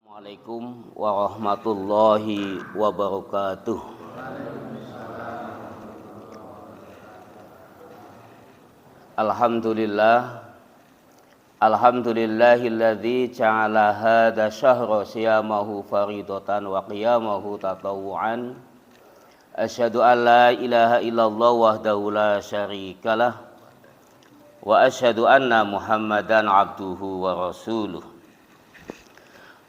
Assalamualaikum warahmatullahi wabarakatuh. Alhamdulillahilladzi ja'ala hadza syahra siyamahu faridatan wa qiyamahu tatawwu'an. Asyhadu an la ilaha illallah wahdahu la syarikalah wa asyhadu anna Muhammadan abduhu wa rasuluh.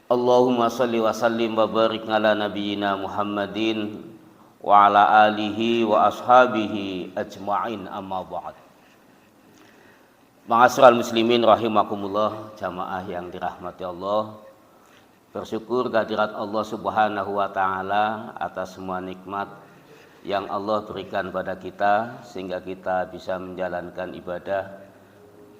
Allahumma salli wa sallim wa barik ala nabiyyina Muhammadin wa ala alihi wa ashabihi ajma'in, amma ba'd. Ma'asyiral muslimin rahimakumullah, jamaah yang dirahmati Allah. Bersyukur kehadirat Allah Subhanahu wa taala atas semua nikmat yang Allah berikan pada kita sehingga kita bisa menjalankan ibadah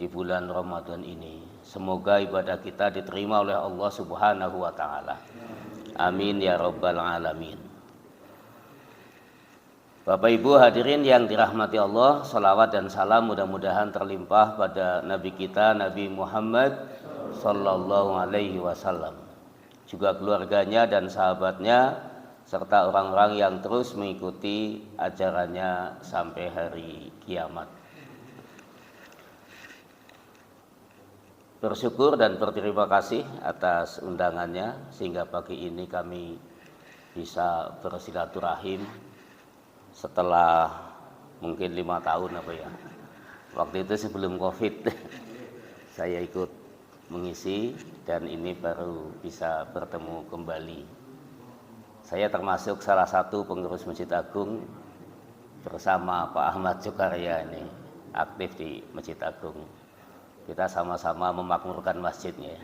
di bulan Ramadan ini. Semoga ibadah kita diterima oleh Allah Subhanahu wa taala. Amin ya rabbal alamin. Bapak Ibu hadirin yang dirahmati Allah, salawat dan salam mudah-mudahan terlimpah pada Nabi kita Nabi Muhammad sallallahu alaihi wasallam, juga keluarganya dan sahabatnya serta orang-orang yang terus mengikuti ajarannya sampai hari kiamat. Bersyukur dan berterima kasih atas undangannya sehingga pagi ini kami bisa bersilaturahim setelah mungkin 5 tahun waktu itu sebelum COVID saya ikut mengisi dan ini baru bisa bertemu kembali. Saya termasuk salah satu pengurus Masjid Agung bersama Pak Ahmad Jokarya, ini aktif di Masjid Agung. Kita sama-sama memakmurkan masjidnya.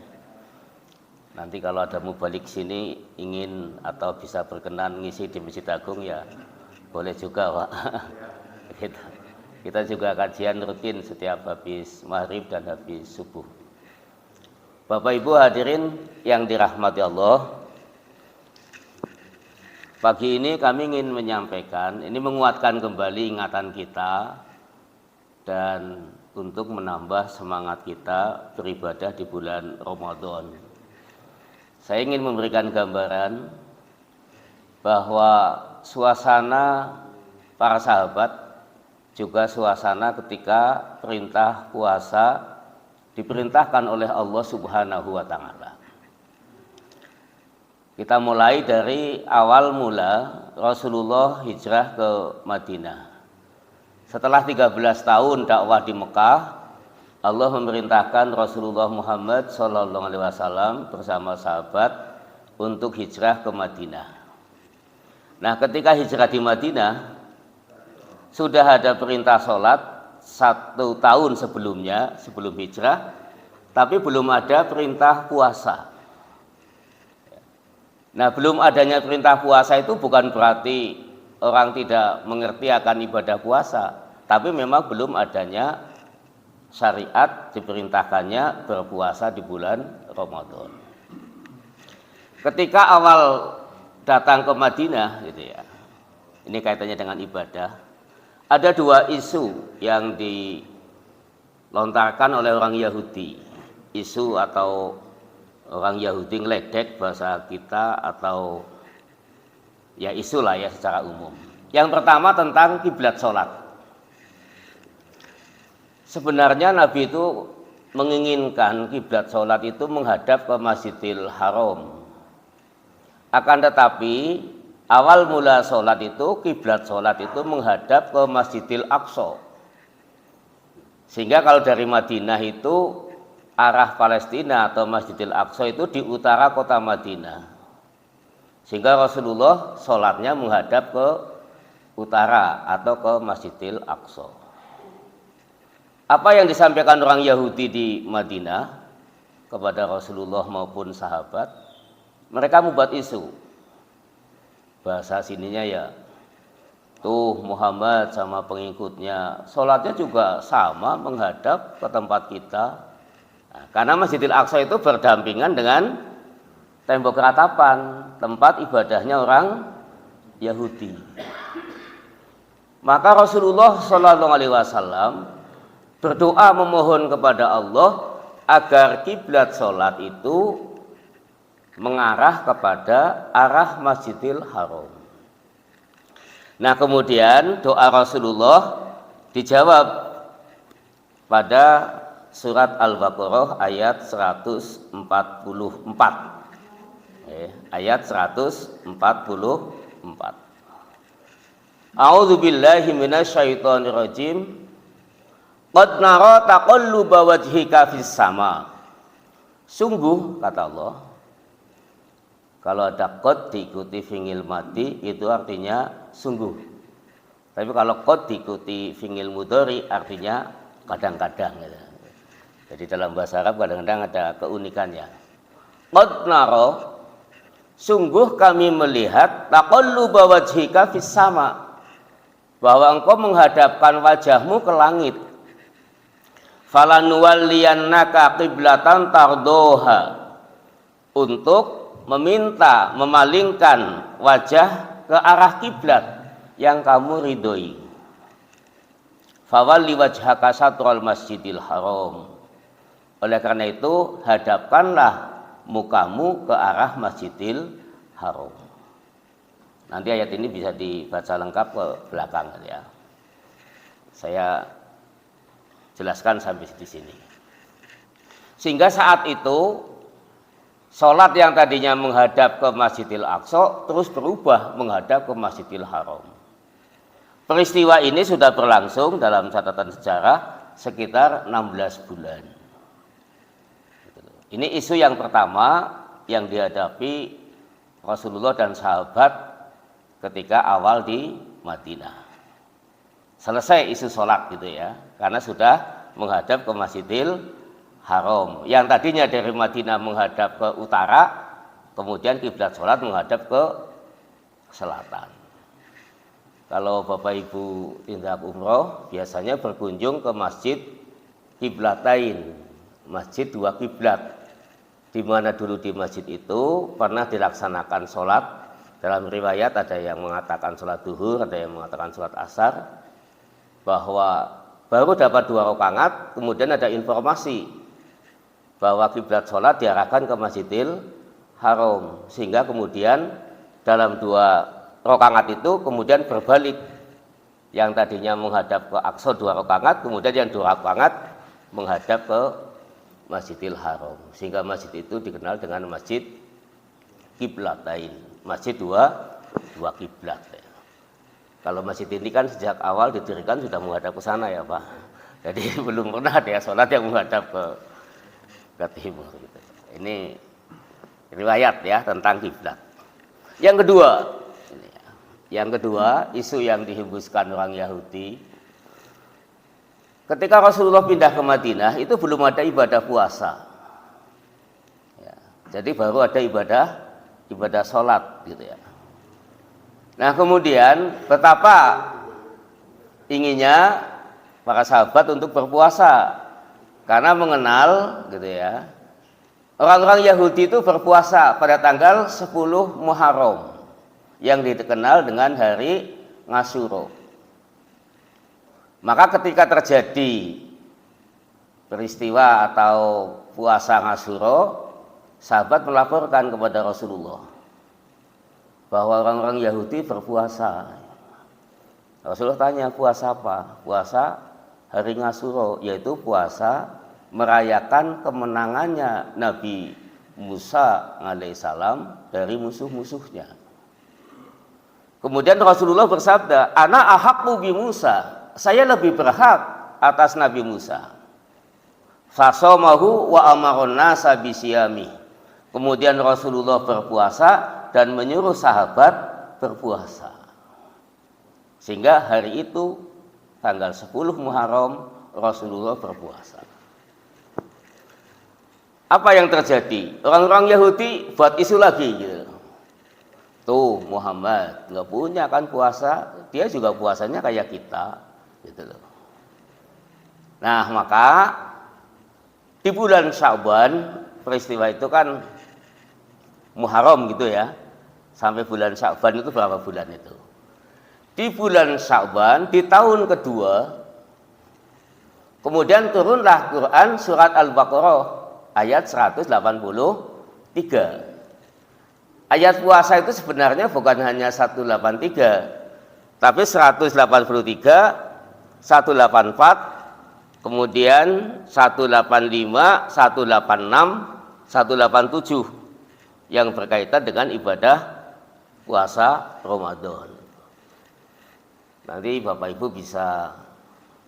Nanti kalau ada mubalik sini ingin atau bisa berkenan ngisi di Masjid Agung ya boleh juga, Pak. Kita juga kajian rutin setiap habis maghrib dan habis subuh. Bapak Ibu hadirin yang dirahmati Allah, pagi ini kami ingin menyampaikan, ini menguatkan kembali ingatan kita dan untuk menambah semangat kita beribadah di bulan Ramadan. Saya ingin memberikan gambaran bahwa suasana para sahabat juga suasana ketika perintah puasa diperintahkan oleh Allah Subhanahu wa taala. Kita mulai dari awal mula Rasulullah hijrah ke Madinah. Setelah 13 tahun dakwah di Mekah, Allah memerintahkan Rasulullah Muhammad SAW bersama sahabat untuk hijrah ke Madinah. Nah, ketika hijrah di Madinah, sudah ada perintah sholat 1 tahun sebelumnya, sebelum hijrah, tapi belum ada perintah puasa. Nah, belum adanya perintah puasa itu bukan berarti orang tidak mengerti akan ibadah puasa, tapi memang belum adanya syariat diperintahkannya berpuasa di bulan Ramadan. Ketika awal datang ke Madinah, gitu ya, ini kaitannya dengan ibadah, ada 2 isu yang dilontarkan oleh orang Yahudi. Isu atau orang Yahudi ngeledek bahasa kita atau ya isu lah ya secara umum. Yang pertama tentang kiblat sholat. Sebenarnya Nabi itu menginginkan kiblat sholat itu menghadap ke Masjidil Haram. Akan tetapi awal mula sholat itu kiblat sholat itu menghadap ke Masjidil Aqsa. Sehingga kalau dari Madinah itu arah Palestina atau Masjidil Aqsa itu di utara kota Madinah. Sehingga Rasulullah sholatnya menghadap ke utara atau ke Masjidil Aqsa. Apa yang disampaikan orang Yahudi di Madinah kepada Rasulullah maupun sahabat, mereka membuat isu. Bahasa sininya ya, tuh Muhammad sama pengikutnya sholatnya juga sama menghadap ke tempat kita. Nah, karena Masjidil Aqsa itu berdampingan dengan tembok ratapan, tempat ibadahnya orang Yahudi. Maka Rasulullah SAW berdoa memohon kepada Allah agar kiblat sholat itu mengarah kepada arah Masjidil Haram. Nah, kemudian doa Rasulullah dijawab pada surat Al-Baqarah ayat 144. Ayat 144. A'udzu billahi minasyaitonir rajim. Qad nara taqalluba wajhika fis sama. Sungguh, kata Allah, kalau ada qad diikuti fi'il madi itu artinya sungguh. Tapi kalau qad diikuti fi'il mudhari artinya kadang-kadang gitu. Jadi dalam bahasa Arab kadang-kadang ada keunikannya. Qad nara, sungguh kami melihat taqalluba wajhika fis sama, bahwa engkau menghadapkan wajahmu ke langit. Falanuwalliyannaka qiblatan tardoha, untuk meminta memalingkan wajah ke arah kiblat yang kamu ridhoi. Fawalli wajhaka satral masjidil haram. Oleh karena itu hadapkanlah mukamu ke arah Masjidil Haram. Nanti ayat ini bisa dibaca lengkap ke belakang ya. Saya jelaskan sampai di sini. Sehingga saat itu sholat yang tadinya menghadap ke Masjidil Aqsa terus berubah menghadap ke Masjidil Haram. Peristiwa ini sudah berlangsung dalam catatan sejarah sekitar 16 bulan. Ini isu yang pertama yang dihadapi Rasulullah dan sahabat ketika awal di Madinah. Selesai isu sholat gitu ya, karena sudah menghadap ke Masjidil Haram. Yang tadinya dari Madinah menghadap ke utara, kemudian kiblat sholat menghadap ke selatan. Kalau Bapak Ibu tindak umroh, biasanya berkunjung ke Masjid Qiblatain, Masjid dua kiblat, di mana dulu di masjid itu pernah dilaksanakan sholat. Dalam riwayat ada yang mengatakan sholat duhur, ada yang mengatakan sholat asar, bahwa baru dapat 2 rakaat, kemudian ada informasi bahwa kiblat sholat diarahkan ke Masjidil Haram, sehingga kemudian dalam 2 rakaat itu kemudian berbalik, yang tadinya menghadap ke Aqsa 2 rakaat, kemudian yang 2 rakaat menghadap ke Masjidil Haram, sehingga masjid itu dikenal dengan Masjid Qiblatain, masjid dua kiblat. Kalau masjid ini kan sejak awal didirikan sudah menghadap ke sana ya Pak, jadi belum pernah ada sholat yang menghadap ke timur gitu. Ini riwayat ya tentang kiblat. Yang kedua, isu yang dihembuskan orang Yahudi. Ketika Rasulullah pindah ke Madinah itu belum ada ibadah puasa, ya, jadi baru ada ibadah sholat gitu ya. Nah kemudian betapa inginnya para sahabat untuk berpuasa karena mengenal gitu ya, orang-orang Yahudi itu berpuasa pada tanggal 10 Muharram yang dikenal dengan hari Ngasuro. Maka ketika terjadi peristiwa atau puasa Ngasuro, sahabat melaporkan kepada Rasulullah bahwa orang-orang Yahudi berpuasa. Rasulullah tanya, puasa apa? Puasa hari Ngasuro, yaitu puasa merayakan kemenangannya Nabi Musa alaihissalam dari musuh-musuhnya. Kemudian Rasulullah bersabda, ana ahaqqu bi Musa, saya lebih berhak atas Nabi Musa. Fasomahu wa amarun nasa bisiyami. Kemudian Rasulullah berpuasa dan menyuruh sahabat berpuasa. Sehingga hari itu tanggal 10 Muharram Rasulullah berpuasa. Apa yang terjadi? Orang-orang Yahudi buat isu lagi gitu. Tuh Muhammad nggak punya kan puasa, dia juga puasanya kayak kita. Gitu loh. Nah maka di bulan Sya'ban, peristiwa itu kan Muharram gitu ya, sampai bulan Sya'ban itu berapa bulan itu? Di bulan Sya'ban di tahun kedua, kemudian turunlah Quran surat Al-Baqarah ayat 183. Ayat puasa itu sebenarnya bukan hanya 183, tapi 183, 184, kemudian 185, 186, 187 yang berkaitan dengan ibadah puasa Ramadan. Nanti Bapak Ibu bisa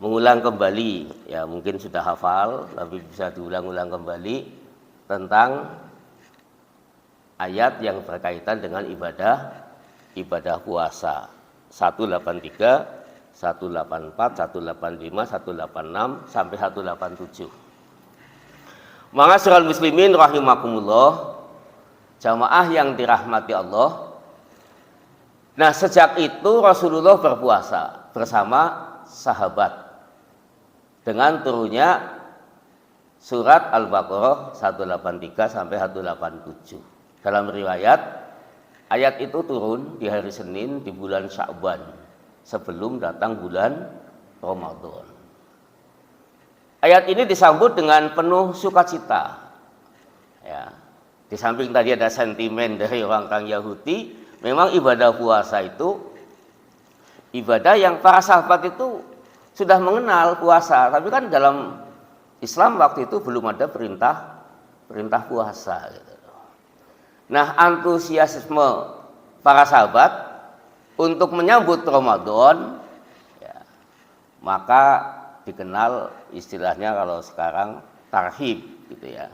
mengulang kembali, ya mungkin sudah hafal, tapi bisa diulang-ulang kembali tentang ayat yang berkaitan dengan ibadah puasa 183, 184, 185, 186 sampai 187. Ma'asyiral muslimin rahimakumullah, jamaah yang dirahmati Allah. Nah, sejak itu Rasulullah berpuasa bersama sahabat dengan turunnya surat Al-Baqarah 183 sampai 187. Dalam riwayat, ayat itu turun di hari Senin di bulan Sya'ban sebelum datang bulan Ramadan. Ayat ini disambut dengan penuh sukacita. Ya, di samping tadi ada sentimen dari orang Yahudi, memang ibadah puasa itu ibadah yang para sahabat itu sudah mengenal puasa, tapi kan dalam Islam waktu itu belum ada perintah puasa gitu. Nah, antusiasme para sahabat untuk menyambut Ramadan, ya, maka dikenal istilahnya kalau sekarang tarhib gitu ya.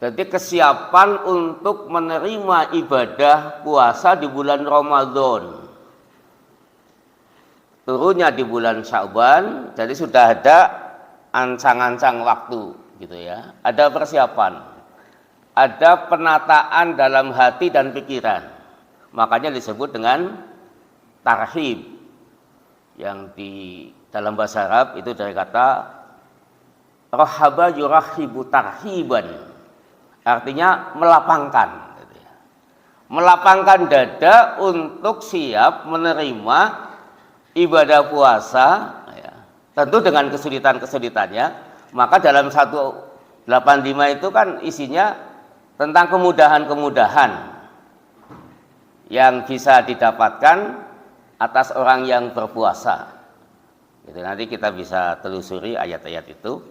Jadi kesiapan untuk menerima ibadah puasa di bulan Ramadan. Turunnya di bulan Sya'ban, jadi sudah ada ancang-ancang waktu gitu ya. Ada persiapan, ada penataan dalam hati dan pikiran. Makanya disebut dengan tarhib, yang di dalam bahasa Arab itu dari kata rahaba yurahibu tarhiban. Artinya melapangkan, melapangkan dada untuk siap menerima ibadah puasa, ya. Tentu dengan kesulitan-kesulitannya. Maka dalam 185 itu kan isinya tentang kemudahan-kemudahan yang bisa didapatkan atas orang yang berpuasa. Gitu, nanti kita bisa telusuri ayat-ayat itu.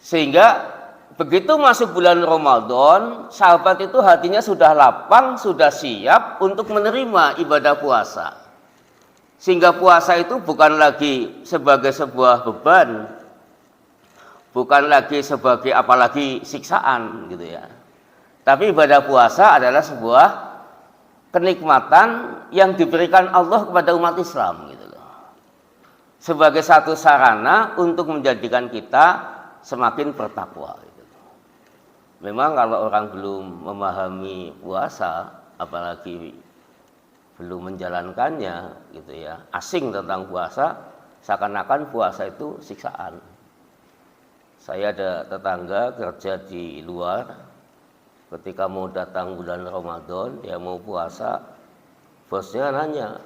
Sehingga begitu masuk bulan Ramadan, sahabat itu hatinya sudah lapang, sudah siap untuk menerima ibadah puasa. Sehingga puasa itu bukan lagi sebagai sebuah beban, bukan lagi sebagai apalagi siksaan gitu ya. Tapi ibadah puasa adalah sebuah kenikmatan yang diberikan Allah kepada umat Islam gitu loh. Sebagai satu sarana untuk menjadikan kita semakin bertakwa. Memang kalau orang belum memahami puasa, apalagi belum menjalankannya gitu ya, asing tentang puasa, seakan-akan puasa itu siksaan. Saya ada tetangga kerja di luar, ketika mau datang bulan Ramadan, dia mau puasa, bosnya nanya,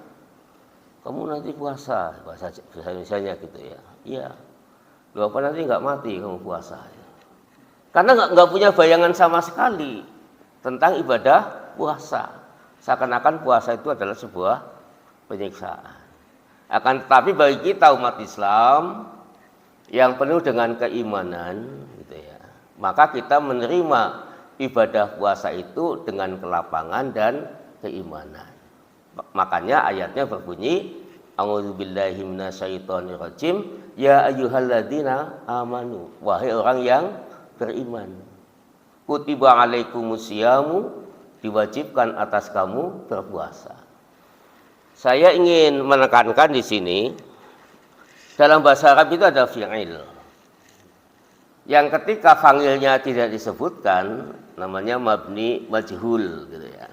kamu nanti puasa, bahasa misalnya gitu ya. Iya. Loh, apa nanti nggak mati kamu puasa? Karena nggak punya bayangan sama sekali tentang ibadah puasa. Seakan-akan puasa itu adalah sebuah penyiksaan. Akan tetapi bagi kita umat Islam yang penuh dengan keimanan, gitu ya, maka kita menerima ibadah puasa itu dengan kelapangan dan keimanan. Makanya ayatnya berbunyi, A'udzubillahi minasyaitonirrajim, ya ayyuhalladzina amanu, wahai orang yang beriman, kutiba alaikumusyamu, diwajibkan atas kamu berpuasa. Saya ingin menekankan di sini, dalam bahasa Arab itu ada fi'il yang ketika fa'ilnya tidak disebutkan namanya mabni majhul gitu ya.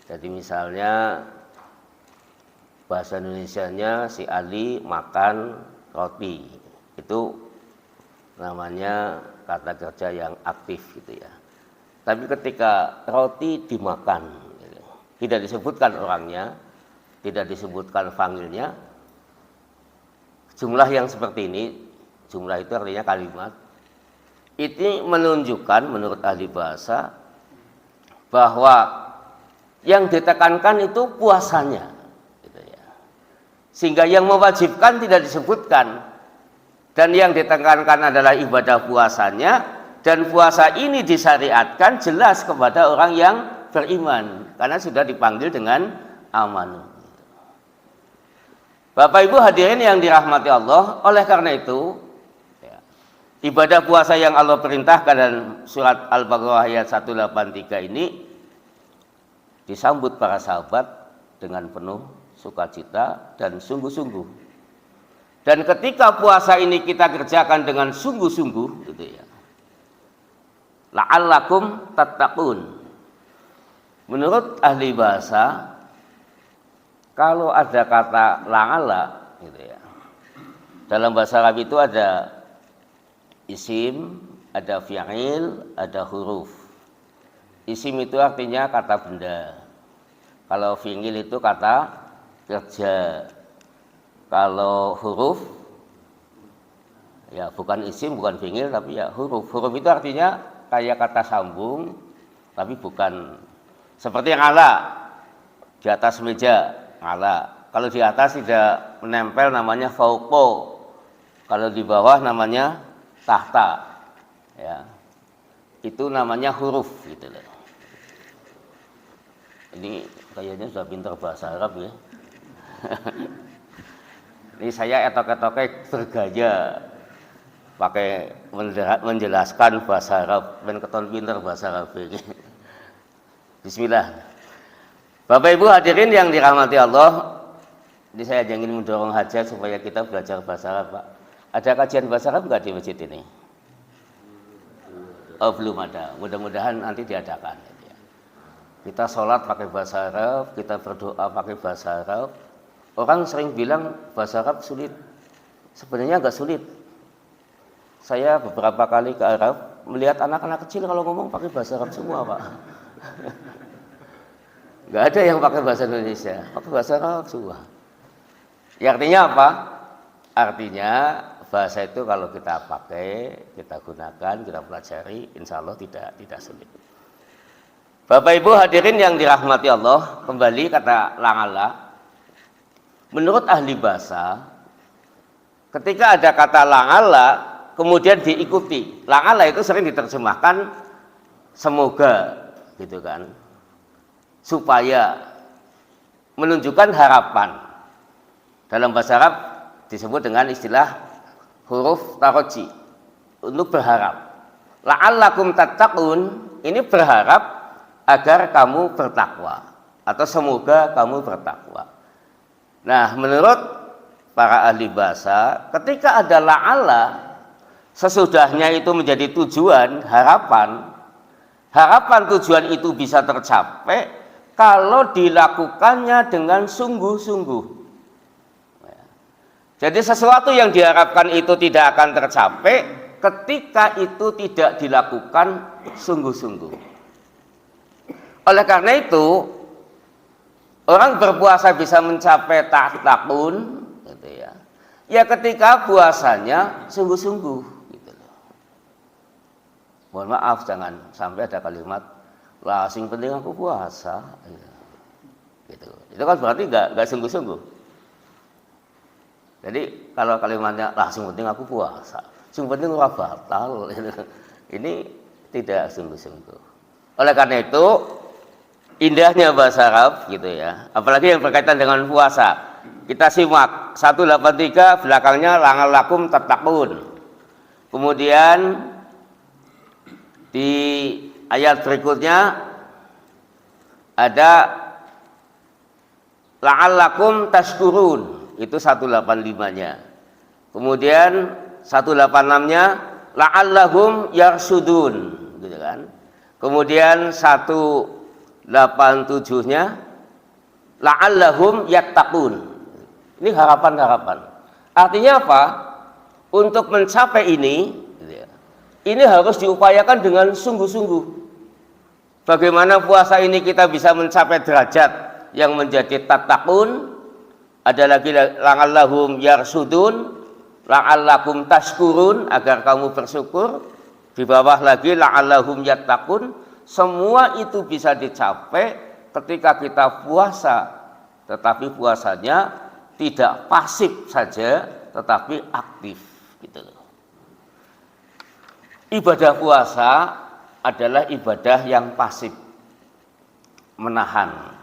Jadi misalnya bahasa Indonesianya si Ali makan roti, itu namanya kata kerja yang aktif gitu ya. Tapi ketika roti dimakan, gitu, tidak disebutkan orangnya, tidak disebutkan fa'ilnya, jumlah yang seperti ini, jumlah itu artinya kalimat, ini menunjukkan menurut ahli bahasa bahwa yang ditekankan itu puasanya, gitu ya. Sehingga yang mewajibkan tidak disebutkan, dan yang ditekankan adalah ibadah puasanya, dan puasa ini disyariatkan jelas kepada orang yang beriman karena sudah dipanggil dengan aman. Bapak Ibu hadirin yang dirahmati Allah, oleh karena itu ibadah puasa yang Allah perintahkan dalam surat Al-Baqarah ayat 183 ini disambut para sahabat dengan penuh sukacita dan sungguh-sungguh. Dan ketika puasa ini kita kerjakan dengan sungguh-sungguh, gitu ya, la'allakum tattaqun. Menurut ahli bahasa, kalau ada kata la'alla, gitu ya, dalam bahasa Arab itu ada isim, ada fi'il, ada huruf. Isim itu artinya kata benda. Kalau fi'il itu kata kerja. Kalau huruf, ya bukan isim, bukan fi'il, tapi ya huruf. Huruf itu artinya kayak kata sambung, tapi bukan seperti yang ala di atas meja, ala. Kalau di atas tidak menempel namanya fauqo. Kalau di bawah namanya tahta. Ya. Itu namanya huruf gitu loh. Ini kayaknya sudah pintar bahasa Arab ya. Ini saya etok-etoknya bergaya pakai menjelaskan bahasa Arab, dan keton pintar bahasa Arab ini. Bismillah. Bapak Ibu hadirin yang dirahmati Allah, ini saya ingin mendorong hajat supaya kita belajar bahasa Arab, Pak. Ada kajian bahasa Arab nggak di masjid ini? Oh, belum ada. Mudah-mudahan nanti diadakan. Kita sholat pakai bahasa Arab, kita berdoa pakai bahasa Arab. Orang sering bilang bahasa Arab sulit. Sebenarnya nggak sulit. Saya beberapa kali ke Arab melihat anak-anak kecil kalau ngomong pakai bahasa Arab semua, Pak. Nggak ada yang pakai bahasa Indonesia, pakai bahasa Arab semua. Ya, artinya apa? Artinya bahasa itu kalau kita pakai, kita gunakan, kita pelajari, insya Allah tidak sulit. Bapak Ibu hadirin yang dirahmati Allah, kembali kata la'alla. Menurut ahli bahasa, ketika ada kata la'alla kemudian diikuti, la'alla itu sering diterjemahkan semoga, gitu kan, supaya menunjukkan harapan. Dalam bahasa Arab disebut dengan istilah huruf taroji, untuk berharap. La'allakum tattaqun, ini berharap agar kamu bertakwa, atau semoga kamu bertakwa. Nah, menurut para ahli bahasa, ketika ada la'alla, sesudahnya itu menjadi tujuan, harapan tujuan itu bisa tercapai kalau dilakukannya dengan sungguh-sungguh. Jadi sesuatu yang diharapkan itu tidak akan tercapai ketika itu tidak dilakukan sungguh-sungguh. Oleh karena itu, orang berpuasa bisa mencapai tattaqun, gitu ya. Ya ketika puasanya sungguh-sungguh, gitu loh. Mohon maaf, jangan sampai ada kalimat lah sing penting aku puasa, gitu. Itu kan berarti nggak sungguh-sungguh. Jadi kalau kalimatnya lah sing penting aku puasa, sing penting ora batal, ini tidak sungguh-sungguh. Oleh karena itu, indahnya bahasa Arab, gitu ya, apalagi yang berkaitan dengan puasa. Kita simak 183 belakangnya la'allakum tattaqun. Kemudian di ayat berikutnya ada la'allakum tashkurun, itu 185-nya. Kemudian 186-nya la'allahum yarsudun, gitu kan. Kemudian 187-nya la'allahum yattaqun. Ini harapan-harapan. Artinya apa? Untuk mencapai ini harus diupayakan dengan sungguh-sungguh. Bagaimana puasa ini kita bisa mencapai derajat yang menjadi tattaqun? Ada lagi la'allahum yarsudun, la'allakum tashkurun, agar kamu bersyukur. Di bawah lagi la'allahum yattaqun, semua itu bisa dicapai ketika kita puasa, tetapi puasanya tidak pasif saja, tetapi aktif gitu loh. Ibadah puasa adalah ibadah yang pasif, menahan.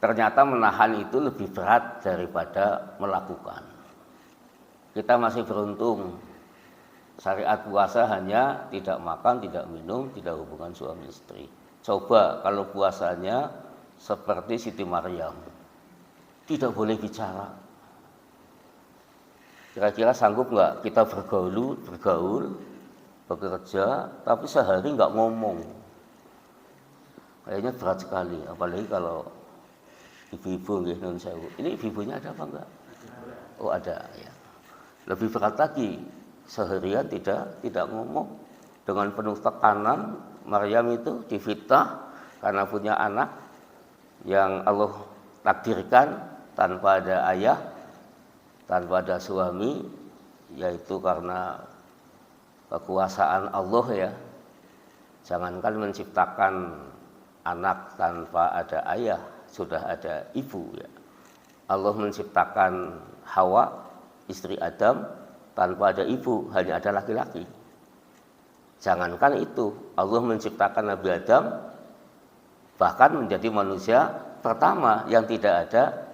Ternyata menahan itu lebih berat daripada melakukan. Kita masih beruntung, syariat puasa hanya tidak makan, tidak minum, tidak hubungan suami istri. Coba kalau puasanya seperti Siti Maryam, tidak boleh bicara. Kira-kira sanggup nggak kita bergaul, bekerja, tapi sehari nggak ngomong? Kayaknya berat sekali, apalagi kalau ibu-ibu nggih nun sewu. Ini ibu-ibunya ada apa enggak? Oh ada ya. Lebih berat lagi, seharian tidak ngomong, dengan penuh tekanan. Maryam itu difitnah karena punya anak yang Allah takdirkan tanpa ada ayah, tanpa ada suami, yaitu karena kekuasaan Allah ya. Jangankan menciptakan anak tanpa ada ayah, sudah ada ibu ya. Allah menciptakan Hawa, istri Adam, tanpa ada ibu, hanya ada laki-laki. Jangankan itu, Allah menciptakan Nabi Adam, bahkan menjadi manusia pertama yang tidak ada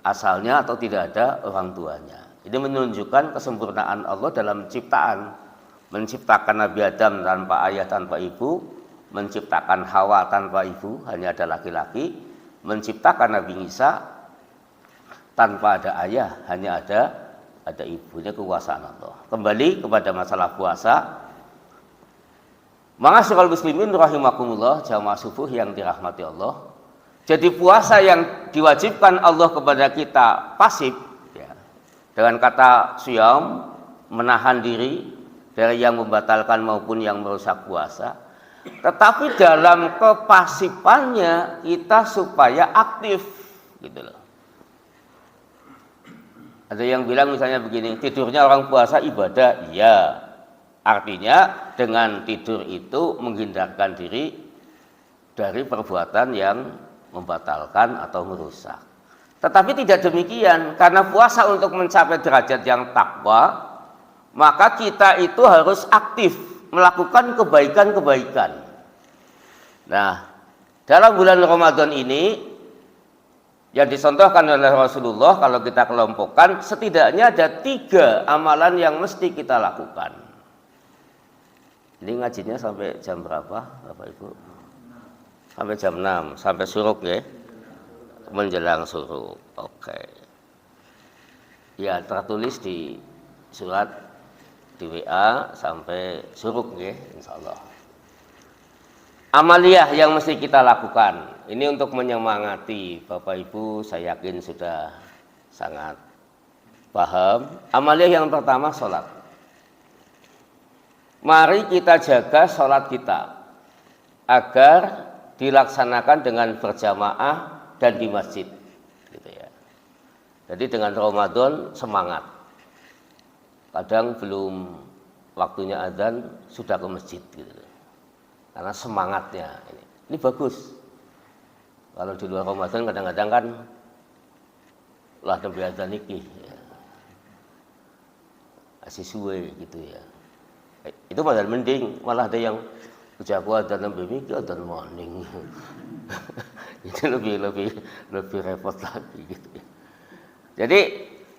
asalnya atau tidak ada orang tuanya. Ini menunjukkan kesempurnaan Allah dalam ciptaan. Menciptakan Nabi Adam tanpa ayah, tanpa ibu, menciptakan Hawa tanpa ibu, hanya ada laki-laki, menciptakan Nabi Isa tanpa ada ayah, hanya ada ibunya, kekuasaan Allah. Kembali kepada masalah puasa. Ma'asyiral muslimin rahimakumullah, jamaah subuh yang dirahmati Allah. Jadi puasa yang diwajibkan Allah kepada kita pasif ya. Dengan kata siyam, menahan diri dari yang membatalkan maupun yang merusak puasa. Tetapi dalam kepasifannya kita supaya aktif gitu loh. Ada yang bilang misalnya begini, tidurnya orang puasa ibadah, iya. Artinya dengan tidur itu menghindarkan diri dari perbuatan yang membatalkan atau merusak. Tetapi tidak demikian, karena puasa untuk mencapai derajat yang takwa, maka kita itu harus aktif melakukan kebaikan-kebaikan. Nah, dalam bulan Ramadan ini yang dicontohkan oleh Rasulullah, kalau kita kelompokkan, setidaknya ada 3 amalan yang mesti kita lakukan. Ini ngajinya sampai jam berapa, Bapak Ibu? Sampai jam 6, sampai suruk ya? Menjelang suruk, oke. Ya, tertulis di surat di WA sampai suruk ya, insya Allah. Amaliyah yang mesti kita lakukan, ini untuk menyemangati Bapak Ibu, saya yakin sudah sangat paham. Amaliyah yang pertama, sholat. Mari kita jaga sholat kita agar dilaksanakan dengan berjamaah dan di masjid gitu ya. Jadi dengan Ramadan semangat. Kadang belum waktunya adzan sudah ke masjid gitu. Karena semangatnya ini bagus. Kalau di luar Ramadan kadang-kadang kan lah nembe adzan iki ya. Asih suwe gitu ya. Itu malah mending, malah ada yang ucapu adzan nembe iki adzan morning. Itu lebih repot lagi gitu ya. Jadi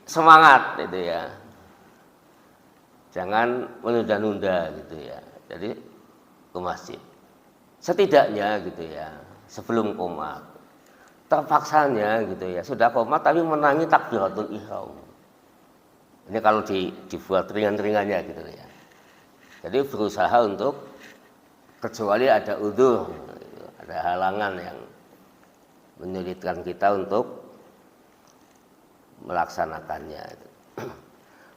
semangat gitu ya. Jangan menunda-nunda gitu ya. Jadi ke masjid. Setidaknya gitu ya, sebelum qomat. Terpaksanya gitu ya, sudah qomat tapi menangi takbiratul ihram. Ini kalau dibuat ringan-ringannya gitu ya. Jadi berusaha untuk, kecuali ada udzur, ada halangan yang menyulitkan kita untuk melaksanakannya.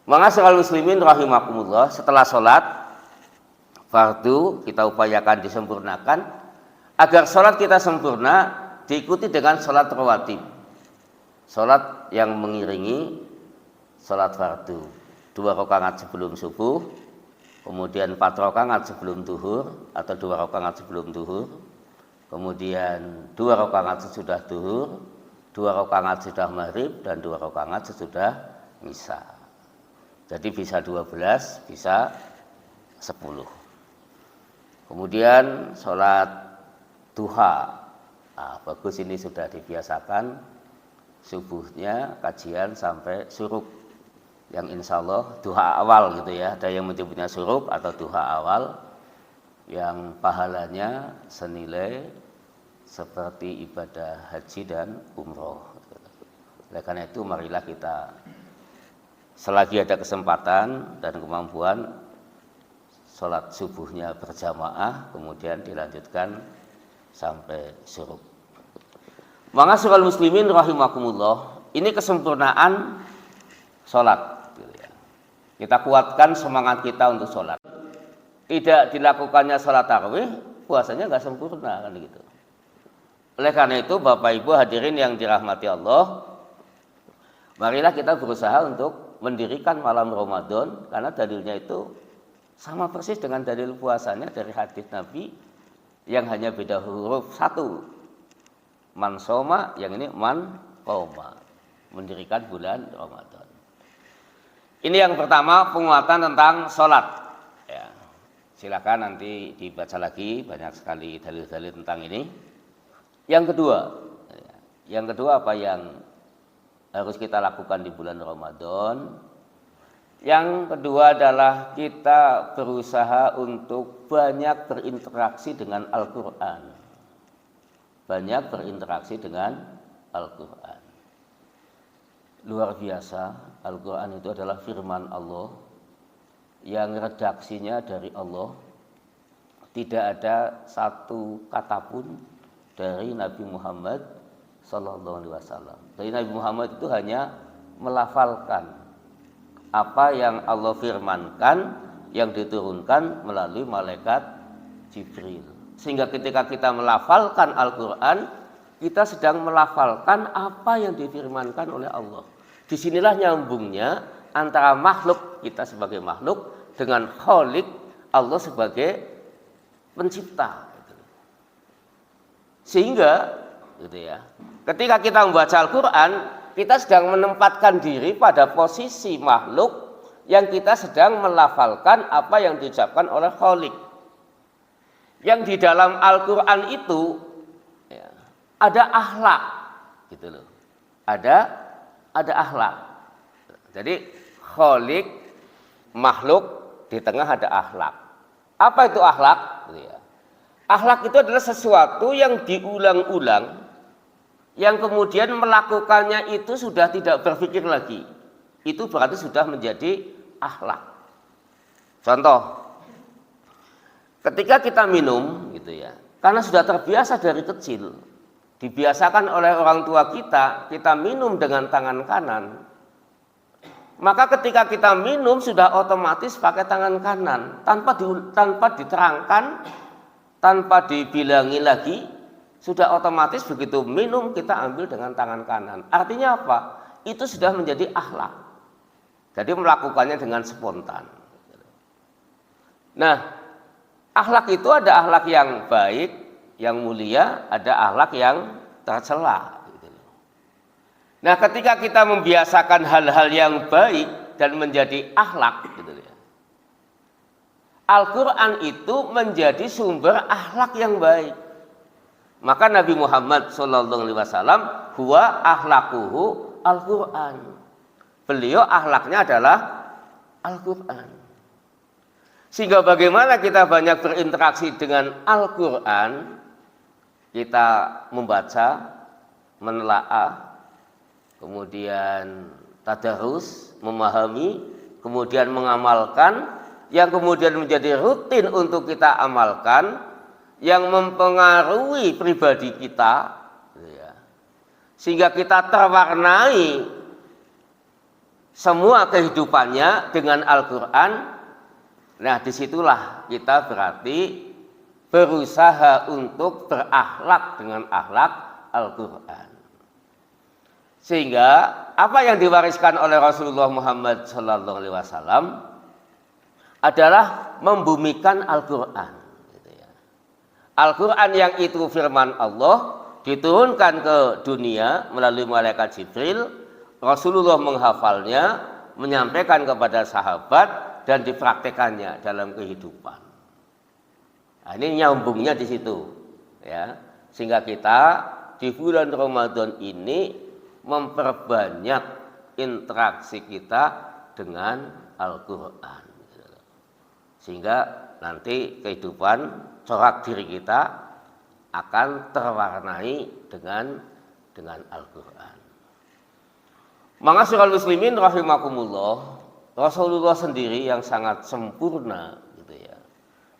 Ma'asyiral muslimin rahimakumullah, setelah sholat fardu kita upayakan disempurnakan agar sholat kita sempurna, diikuti dengan sholat rawatib, sholat yang mengiringi sholat fardu, 2 rakaat sebelum subuh, kemudian 4 rakaat sebelum zuhur atau 2 rakaat sebelum zuhur, kemudian 2 rakaat sesudah zuhur, 2 rakaat sesudah maghrib, dan 2 rakaat sesudah isya. Jadi bisa 12, bisa 10. Kemudian sholat duha. Nah, bagus, ini sudah dibiasakan subuhnya kajian sampai syuruk, yang insya Allah duha awal gitu ya. Ada yang menyebutnya syuruk atau duha awal, yang pahalanya senilai seperti ibadah haji dan umroh. Oleh karena itu marilah kita selagi ada kesempatan dan kemampuan sholat subuhnya berjamaah, kemudian dilanjutkan sampai syuruk. Ma'asyiral muslimin rahimakumullah, ini kesempurnaan sholat. Kita kuatkan semangat kita untuk sholat. Tidak dilakukannya sholat tarawih, puasanya nggak sempurna kan gitu. Oleh karena itu Bapak Ibu hadirin yang dirahmati Allah, marilah kita berusaha untuk mendirikan malam Ramadan, karena dalilnya itu sama persis dengan dalil puasanya dari hadis Nabi, yang hanya beda huruf satu. Man soma, yang ini man qoma, mendirikan bulan Ramadan. Ini yang pertama, penguatan tentang sholat. Ya, silakan nanti dibaca lagi, banyak sekali dalil-dalil tentang ini. Yang kedua apa yang harus kita lakukan di bulan Ramadan? Yang kedua adalah kita berusaha untuk banyak berinteraksi dengan Al-Quran. Banyak berinteraksi dengan Al-Quran. Luar biasa, Al-Quran itu adalah firman Allah yang redaksinya dari Allah. Tidak ada satu kata pun dari Nabi Muhammad SAW. Dari Nabi Muhammad itu hanya melafalkan apa yang Allah firmankan, yang diturunkan melalui malaikat Jibril. Sehingga ketika kita melafalkan Al-Quran, kita sedang melafalkan apa yang difirmankan oleh Allah. Disinilah nyambungnya antara makhluk, kita sebagai makhluk, dengan Khalik, Allah sebagai pencipta. Sehingga gitu ya, ketika kita membaca Al-Quran, kita sedang menempatkan diri pada posisi makhluk yang kita sedang melafalkan apa yang diucapkan oleh Khalik. Yang di dalam Al-Quran itu ya, ada akhlak, gitu loh. Ada akhlak. Jadi Khalik, makhluk, di tengah ada akhlak. Apa itu akhlak? Akhlak itu adalah sesuatu yang diulang-ulang, yang kemudian melakukannya itu sudah tidak berpikir lagi. Itu berarti sudah menjadi akhlak. Contoh, ketika kita minum gitu ya, karena sudah terbiasa dari kecil, dibiasakan oleh orang tua kita minum dengan tangan kanan. Maka ketika kita minum sudah otomatis pakai tangan kanan, tanpa diterangkan, tanpa dibilangi lagi, sudah otomatis begitu minum kita ambil dengan tangan kanan. Artinya apa? Itu sudah menjadi akhlak. Jadi melakukannya dengan spontan. Nah, akhlak itu ada akhlak yang baik, yang mulia, ada akhlak yang tercela. Nah, ketika kita membiasakan hal-hal yang baik dan menjadi akhlak, Al-Quran itu menjadi sumber akhlak yang baik. Maka Nabi Muhammad SAW, huwa akhlakuhu Al-Quran. Beliau akhlaknya adalah Al-Quran. Sehingga bagaimana kita banyak berinteraksi dengan Al-Quran, kita membaca, menelaah, kemudian tadarus, memahami, kemudian mengamalkan, yang kemudian menjadi rutin untuk kita amalkan, yang mempengaruhi pribadi kita, sehingga kita terwarnai semua kehidupannya dengan Al-Quran. Nah, disitulah kita berarti berusaha untuk berakhlak dengan akhlak Al-Quran. Sehingga apa yang diwariskan oleh Rasulullah Muhammad SAW adalah membumikan Al-Quran. Gitu ya. Al-Quran yang itu firman Allah diturunkan ke dunia melalui malaikat Jibril, Rasulullah menghafalnya, menyampaikan kepada sahabat dan dipraktekannya dalam kehidupan. Nah, ini nyambungnya di situ, ya. Sehingga kita di bulan Ramadan ini memperbanyak interaksi kita dengan Al-Quran, sehingga nanti kehidupan corak diri kita akan terwarnai dengan Al-Quran. Ma'asyiral muslimin rahimakumullah, Rasulullah sendiri yang sangat sempurna gitu ya.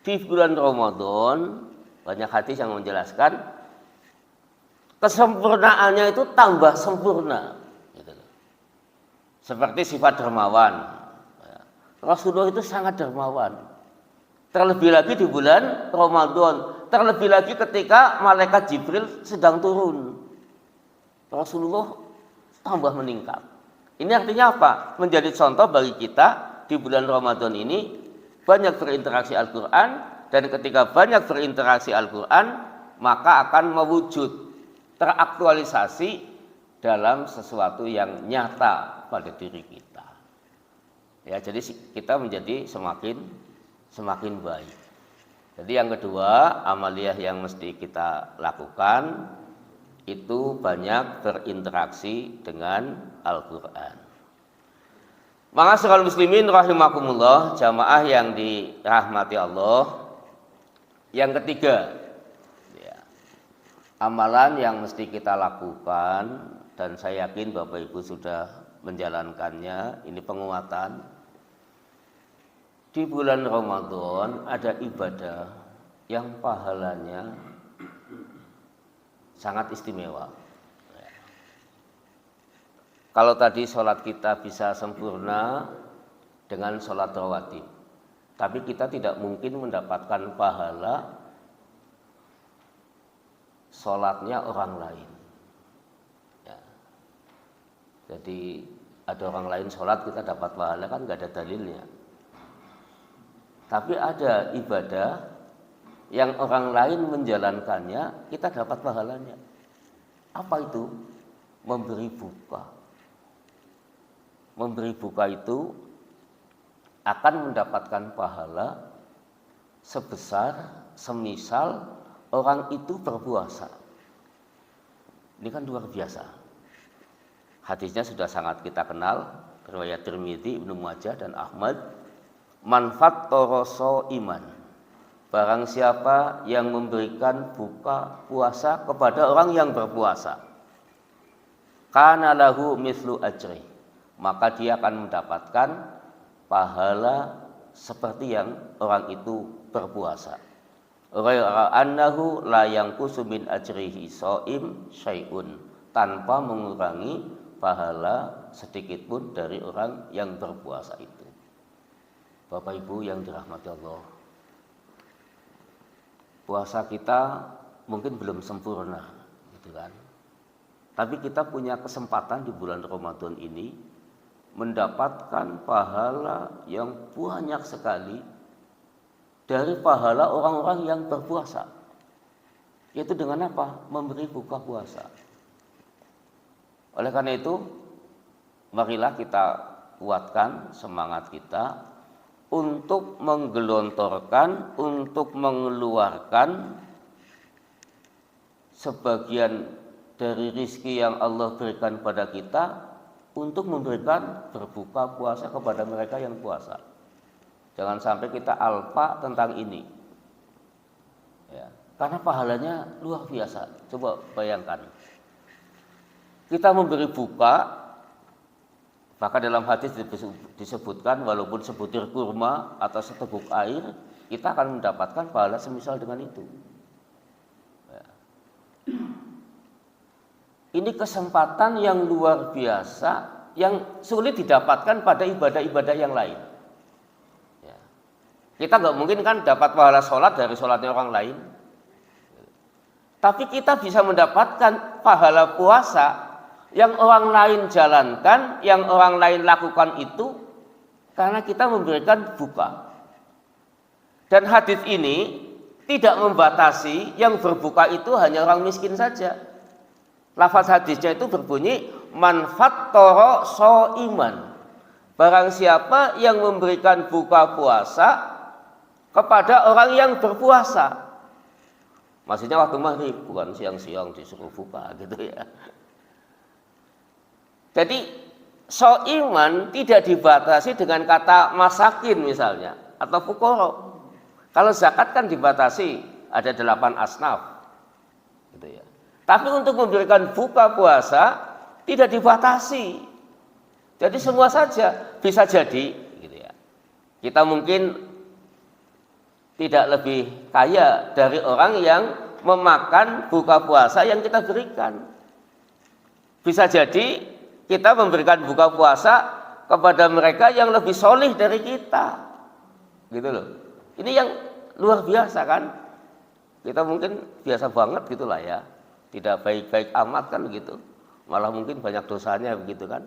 Di bulan Ramadan banyak hadis yang menjelaskan kesempurnaannya itu tambah sempurna gitu. Seperti sifat dermawan. Rasulullah itu sangat dermawan. Terlebih lagi di bulan Ramadan, terlebih lagi ketika malaikat Jibril sedang turun. Rasulullah tambah meningkat. Ini artinya apa? Menjadi contoh bagi kita di bulan Ramadan ini banyak berinteraksi Al-Quran, dan ketika banyak berinteraksi Al-Quran maka akan mewujud, teraktualisasi dalam sesuatu yang nyata pada diri kita. Ya, jadi kita menjadi semakin baik. Jadi yang kedua, amaliyah yang mesti kita lakukan itu banyak berinteraksi dengan Al-Quran. Ma'asyiral muslimin rahimakumullah, jamaah yang dirahmati Allah. Yang ketiga, ya, amalan yang mesti kita lakukan, dan saya yakin Bapak Ibu sudah menjalankannya, ini penguatan. Di bulan Ramadan ada ibadah yang pahalanya sangat istimewa. Kalau tadi sholat kita bisa sempurna dengan sholat rawatib, tapi kita tidak mungkin mendapatkan pahala sholatnya orang lain. Ya. Jadi ada orang lain sholat kita dapat pahala, kan nggak ada dalilnya. Tapi ada ibadah yang orang lain menjalankannya, kita dapat pahalanya. Apa itu? Memberi buka. Memberi buka itu akan mendapatkan pahala sebesar semisal orang itu berpuasa. Ini kan luar biasa. Hadisnya sudah sangat kita kenal, riwayat Tirmidzi, Ibnu Majah dan Ahmad. Manfaat toroso iman. Barang siapa yang memberikan buka puasa kepada orang yang berpuasa, kana lahu mislu ajri, maka dia akan mendapatkan pahala seperti yang orang itu berpuasa. Ghaira annahu la yanqusu min ajrihi shaim syai'un, tanpa mengurangi pahala sedikit pun dari orang yang berpuasa itu. Bapak Ibu yang dirahmati Allah, puasa kita mungkin belum sempurna, gitu kan? Tapi kita punya kesempatan di bulan Ramadan ini mendapatkan pahala yang banyak sekali dari pahala orang-orang yang berpuasa. Yaitu dengan apa? Memberi buka puasa. Oleh karena itu, marilah kita kuatkan semangat kita untuk menggelontorkan, untuk mengeluarkan sebagian dari rizki yang Allah berikan pada kita untuk memberikan berbuka puasa kepada mereka yang puasa. Jangan sampai kita alpa tentang ini, ya, karena pahalanya luar biasa. Coba bayangkan, kita memberi buka, maka dalam hadis disebutkan walaupun sebutir kurma atau seteguk air, kita akan mendapatkan pahala semisal dengan itu. Ya. Ini kesempatan yang luar biasa yang sulit didapatkan pada ibadah-ibadah yang lain. Ya. Kita nggak mungkin kan dapat pahala sholat dari sholatnya orang lain. Tapi kita bisa mendapatkan pahala puasa yang orang lain jalankan, yang orang lain lakukan itu karena kita memberikan buka. Dan hadis ini tidak membatasi yang berbuka itu hanya orang miskin saja. Lafaz hadisnya itu berbunyi man fattara shaiman. Barang siapa yang memberikan buka puasa kepada orang yang berpuasa. Maksudnya waktu maghrib, bukan siang-siang disuruh buka gitu ya. Jadi shaiman tidak dibatasi dengan kata masakin misalnya atau fuqara. Kalau zakat kan dibatasi, ada 8 asnaf gitu ya. Tapi untuk memberikan buka puasa tidak dibatasi. Jadi semua saja bisa jadi gitu ya. Kita mungkin tidak lebih kaya dari orang yang memakan buka puasa yang kita berikan. Bisa jadi kita memberikan buka puasa kepada mereka yang lebih solih dari kita. Gitu loh. Ini yang luar biasa kan. Kita mungkin biasa banget gitulah ya. Tidak baik-baik amat kan begitu. Malah mungkin banyak dosanya begitu kan.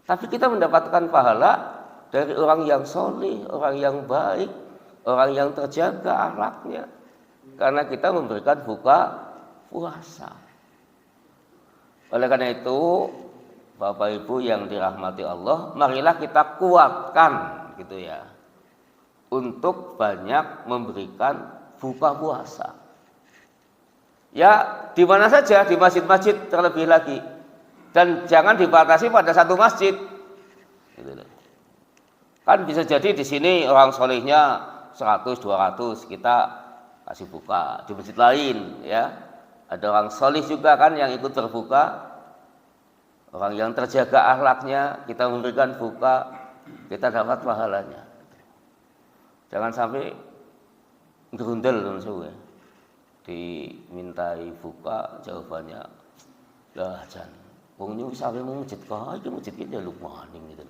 Tapi kita mendapatkan pahala dari orang yang solih, orang yang baik, orang yang terjaga akhlaknya. Karena kita memberikan buka puasa. Oleh karena itu, Bapak Ibu yang dirahmati Allah, marilah kita kuatkan gitu ya. Untuk banyak memberikan buka puasa. Ya, di mana saja, di masjid-masjid terlebih lagi. Dan jangan dibatasi pada satu masjid. Gitu. Kan bisa jadi di sini orang solehnya 100, 200 kita kasih buka. Di masjid lain ya, ada orang soleh juga kan yang ikut berbuka. Orang yang terjaga akhlaknya kita memberikan buka, kita dapat pahalanya. Jangan sampai gerundel ya. Dimintai buka jawabannya lah jan wong nyuwun sampe masjid kok iki masjid iki njaluk maning gitu.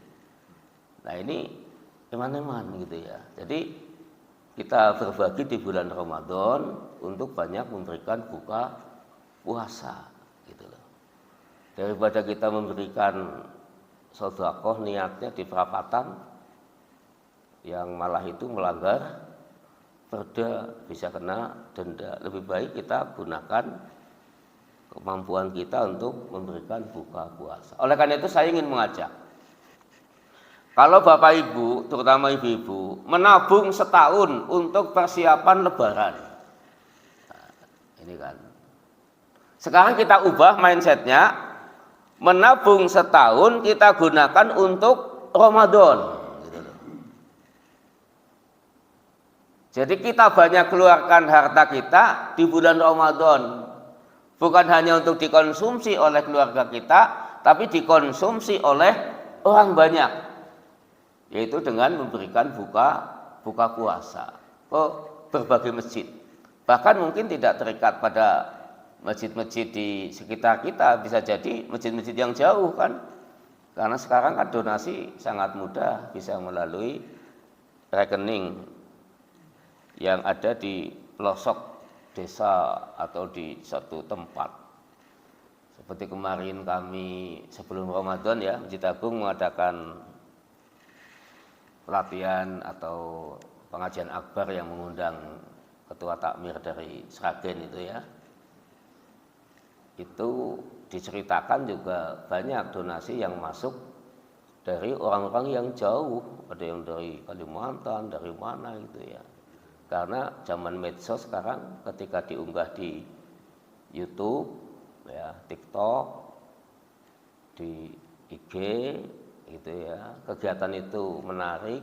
Nah ini eman-eman gitu ya. Jadi kita berbagi di bulan Ramadan untuk banyak memberikan buka puasa gitu loh. Daripada kita memberikan sedekah niatnya di perapatan yang malah itu melanggar perda, bisa kena denda. Lebih baik kita gunakan kemampuan kita untuk memberikan buka puasa. Oleh karena itu saya ingin mengajak, kalau Bapak Ibu, terutama ibu-ibu, menabung setahun untuk persiapan Lebaran. Nah, ini kan. Sekarang kita ubah mindsetnya, menabung setahun kita gunakan untuk Ramadan. Jadi kita banyak keluarkan harta kita di bulan Ramadan. Bukan hanya untuk dikonsumsi oleh keluarga kita, tapi dikonsumsi oleh orang banyak. Yaitu dengan memberikan buka puasa ke berbagai masjid. Bahkan mungkin tidak terikat pada masjid-masjid di sekitar kita, bisa jadi masjid-masjid yang jauh kan. Karena sekarang kan donasi sangat mudah, bisa melalui rekening yang ada di pelosok desa atau di satu tempat. Seperti kemarin kami sebelum Ramadan ya, Masjid Agung mengadakan pelatihan atau pengajian akbar yang mengundang ketua takmir dari Sragen itu ya. Itu diceritakan juga banyak donasi yang masuk dari orang-orang yang jauh, ada yang dari Kalimantan, dari mana gitu ya. Karena zaman medsos sekarang ketika diunggah di YouTube, ya, TikTok, di IG, gitu ya, kegiatan itu menarik,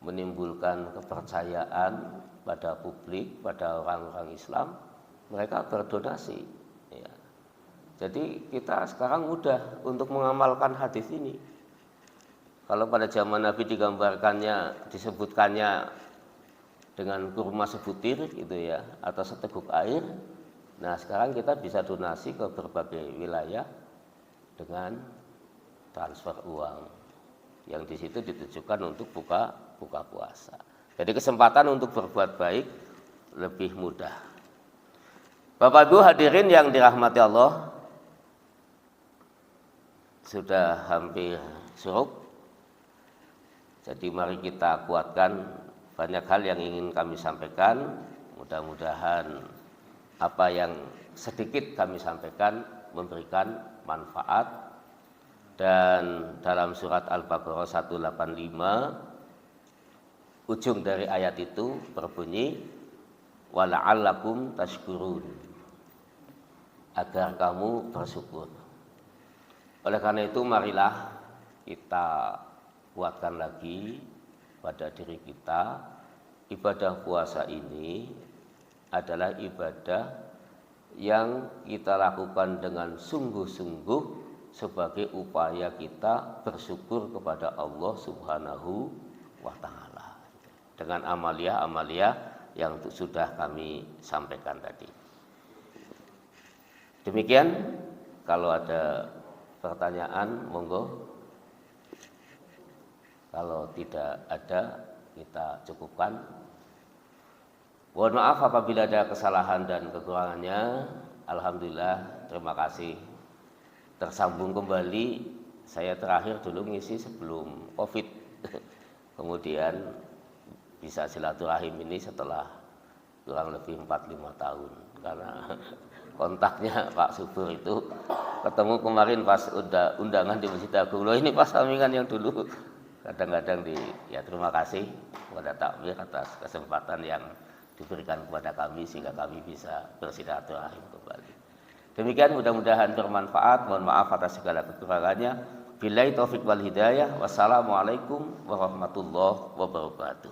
menimbulkan kepercayaan pada publik, pada orang-orang Islam, mereka berdonasi. Ya. Jadi kita sekarang mudah untuk mengamalkan hadis ini. Kalau pada zaman Nabi digambarkannya, disebutkannya dengan kurma sebutir gitu ya, atau seteguk air. Nah sekarang kita bisa donasi ke berbagai wilayah dengan transfer uang yang di situ ditujukan untuk buka puasa. Jadi kesempatan untuk berbuat baik lebih mudah. Bapak Ibu hadirin yang dirahmati Allah, sudah hampir suruk. Jadi mari kita kuatkan banyak hal yang ingin kami sampaikan. Mudah-mudahan apa yang sedikit kami sampaikan memberikan manfaat. Dan dalam surat Al-Baqarah 185 ujung dari ayat itu berbunyi wala'allakum tashkurun, agar kamu bersyukur. Oleh karena itu marilah kita kuatkan lagi pada diri kita, ibadah puasa ini adalah ibadah yang kita lakukan dengan sungguh-sungguh sebagai upaya kita bersyukur kepada Allah Subhanahu wa Ta'ala dengan amalia-amalia yang sudah kami sampaikan tadi. Demikian, kalau ada pertanyaan monggo. Kalau tidak ada, kita cukupkan. Mohon maaf apabila ada kesalahan dan kekurangannya. Alhamdulillah, terima kasih. Tersambung kembali. Saya terakhir dulu ngisi sebelum COVID. Kemudian bisa silaturahim ini setelah kurang lebih 4-5 tahun. Karena kontaknya Pak Subur itu ketemu kemarin pas undangan di Masjid Agung. Loh, ini Pak Samingan yang dulu. Kadang-kadang terima kasih kepada takmir atas kesempatan yang diberikan kepada kami sehingga kami bisa bersilaturahim kembali. Demikian, mudah-mudahan bermanfaat. Mohon maaf atas segala kekurangannya. Billahi taufik wal hidayah. Wassalamualaikum warahmatullahi wabarakatuh.